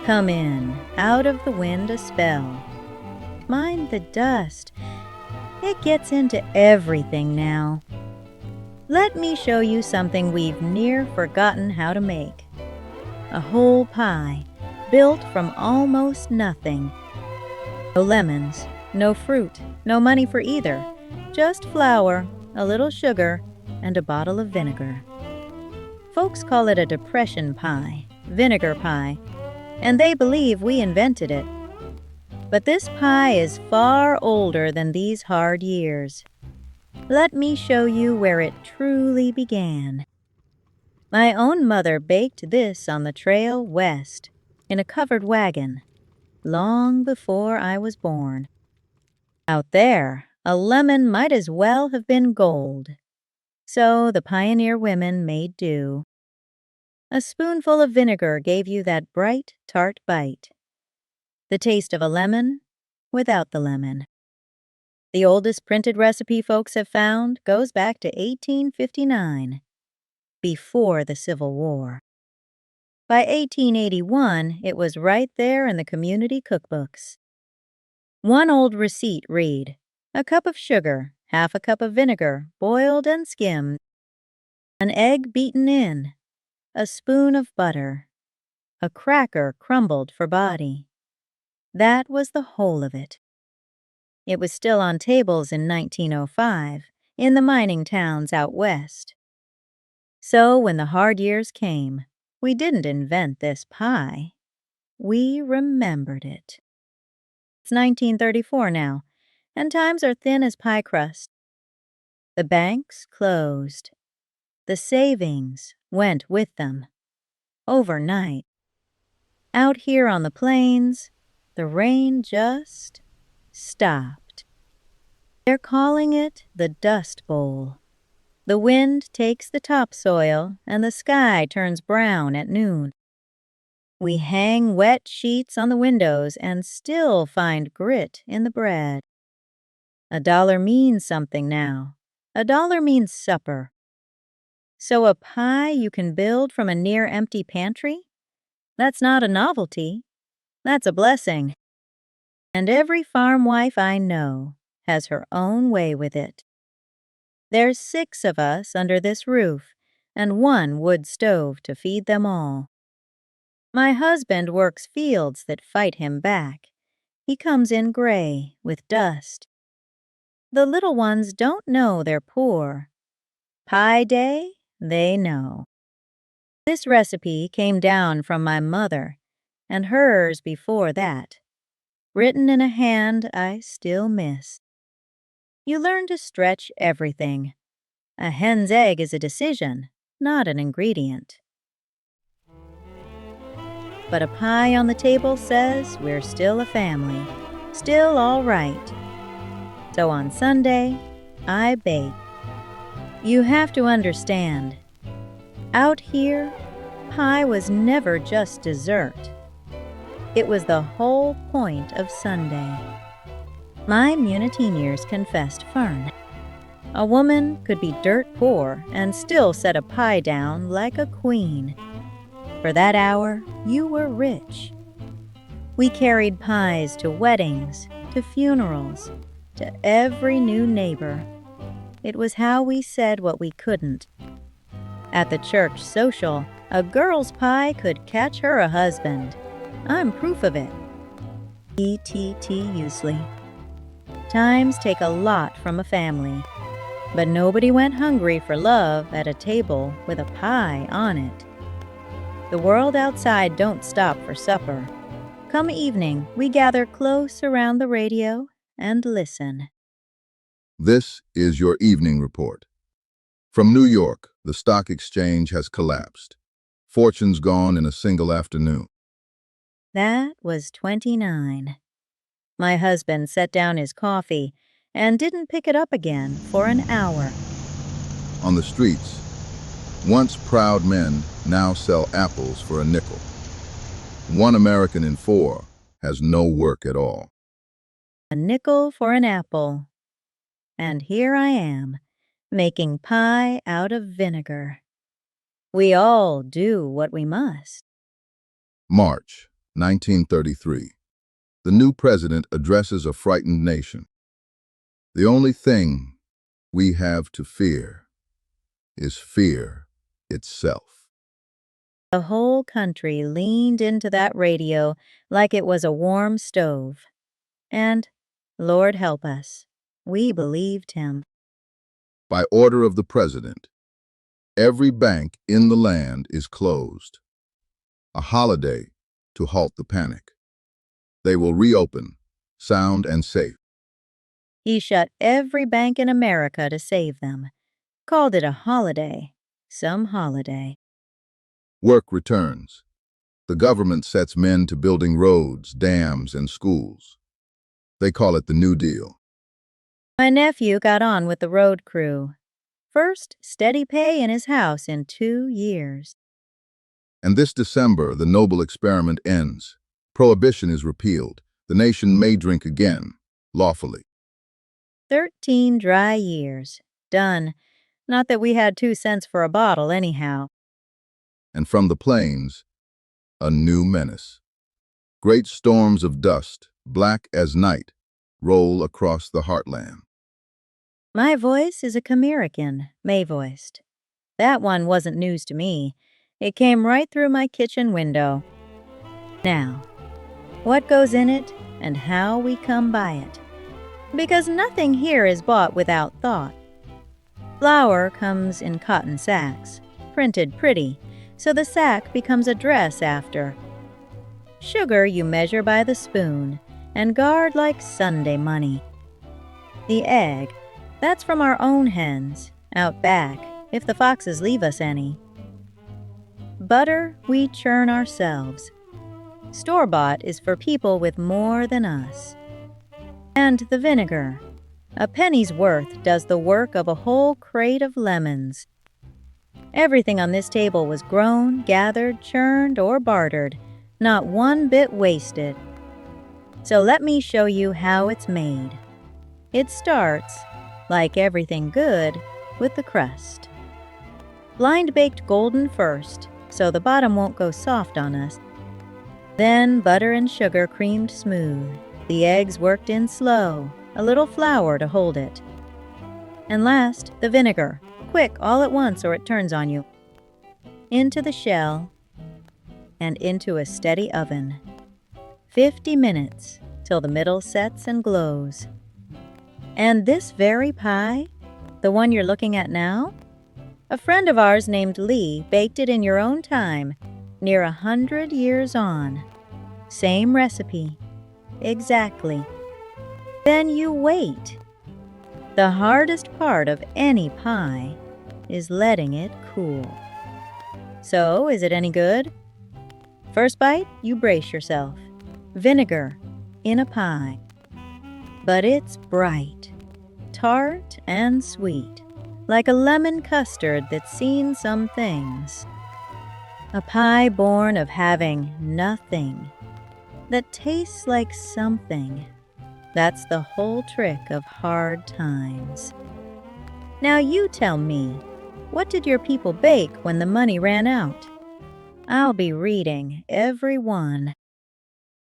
Come in, out of the wind a spell. Mind the dust. It gets into everything now. Let me show you something we've near forgotten how to make. A whole pie, built from almost nothing. No lemons, no fruit, no money for either. Just flour, a little sugar, and a bottle of vinegar. Folks call it a depression pie, vinegar pie, and they believe we invented it. But this pie is far older than these hard years. Let me show you where it truly began. My own mother baked this on the trail west, in a covered wagon, long before I was born. Out there, a lemon might as well have been gold. So the pioneer women made do. A spoonful of vinegar gave you that bright, tart bite. The taste of a lemon without the lemon. The oldest printed recipe folks have found goes back to 1859, before the Civil War. By 1881, it was right there in the community cookbooks. One old receipt read, a cup of sugar, half a cup of vinegar, boiled and skimmed, an egg beaten in, a spoon of butter, a cracker crumbled for body. That was the whole of it. It was still on tables in 1905, in the mining towns out west. So when the hard years came, we didn't invent this pie. We remembered it. It's 1934 now, and times are thin as pie crust. The banks closed. The savings went with them. Overnight. Out here on the plains, the rain just stopped. They're calling it the Dust Bowl. The wind takes the topsoil and the sky turns brown at noon. We hang wet sheets on the windows and still find grit in the bread. $1 means something now. $1 means supper. So a pie you can build from a near-empty pantry? That's not a novelty. That's a blessing. And every farm wife I know has her own way with it. There's 6 of us under this roof, and 1 wood stove to feed them all. My husband works fields that fight him back. He comes in gray, with dust. The little ones don't know they're poor. Pie day, they know. This recipe came down from my mother, and hers before that, written in a hand I still miss. You learn to stretch everything. A hen's egg is a decision, not an ingredient. But a pie on the table says we're still a family, still all right. So on Sunday, I bake. You have to understand, out here, pie was never just dessert. It was the whole point of Sunday. My Munitine years confessed Fern. A woman could be dirt poor and still set a pie down like a queen. For that hour, you were rich. We carried pies to weddings, to funerals, to every new neighbor. It was how we said what we couldn't. At the church social, a girl's pie could catch her a husband. I'm proof of it. E.T.T. Times take a lot from a family, but nobody went hungry for love at a table with a pie on it. The world outside don't stop for supper. Come evening, we gather close around the radio and listen. This is your evening report. From New York, the stock exchange has collapsed. Fortunes gone in a single afternoon. That was 29. My husband set down his coffee and didn't pick it up again for an hour. On the streets, once proud men now sell apples for a nickel. 1 American in 4 has no work at all. A nickel for an apple. And here I am, making pie out of vinegar. We all do what we must. March 1933. The new president addresses a frightened nation. The only thing we have to fear is fear itself. The whole country leaned into that radio like it was a warm stove. And, Lord help us, we believed him. By order of the president, every bank in the land is closed. A holiday to halt the panic. They will reopen, sound and safe. He shut every bank in America to save them. Called it a holiday. Some holiday. Work returns. The government sets men to building roads, dams, and schools. They call it the New Deal. My nephew got on with the road crew. First steady pay in his house in 2 years. And this December, the noble experiment ends. Prohibition is repealed. The nation may drink again, lawfully. 13 dry years. Done. Not that we had 2 cents for a bottle anyhow. And from the plains, a new menace. Great storms of dust, black as night, roll across the heartland. My voice is a Camerican, May-voiced. That one wasn't news to me. It came right through my kitchen window. Now, what goes in it and how we come by it? Because nothing here is bought without thought. Flour comes in cotton sacks, printed pretty, so the sack becomes a dress after. Sugar you measure by the spoon and guard like Sunday money. The egg, that's from our own hens, out back, if the foxes leave us any. Butter we churn ourselves. Store-bought is for people with more than us. And the vinegar, a penny's worth does the work of a whole crate of lemons. Everything on this table was grown, gathered, churned, or bartered, not one bit wasted. So let me show you how it's made. It starts, like everything good, with the crust. Blind-baked golden first, so the bottom won't go soft on us. Then butter and sugar creamed smooth, the eggs worked in slow, a little flour to hold it. And last, the vinegar, quick all at once or it turns on you. Into the shell and into a steady oven. 50 minutes till the middle sets and glows. And this very pie, the one you're looking at now, a friend of ours named Lee baked it in your own time, near 100 years on. Same recipe. Exactly. Then you wait. The hardest part of any pie is letting it cool. So, is it any good? First bite, you brace yourself. Vinegar in a pie. But it's bright, tart and sweet, like a lemon custard that's seen some things. A pie born of having nothing, that tastes like something. That's the whole trick of hard times. Now you tell me, what did your people bake when the money ran out? I'll be reading every one.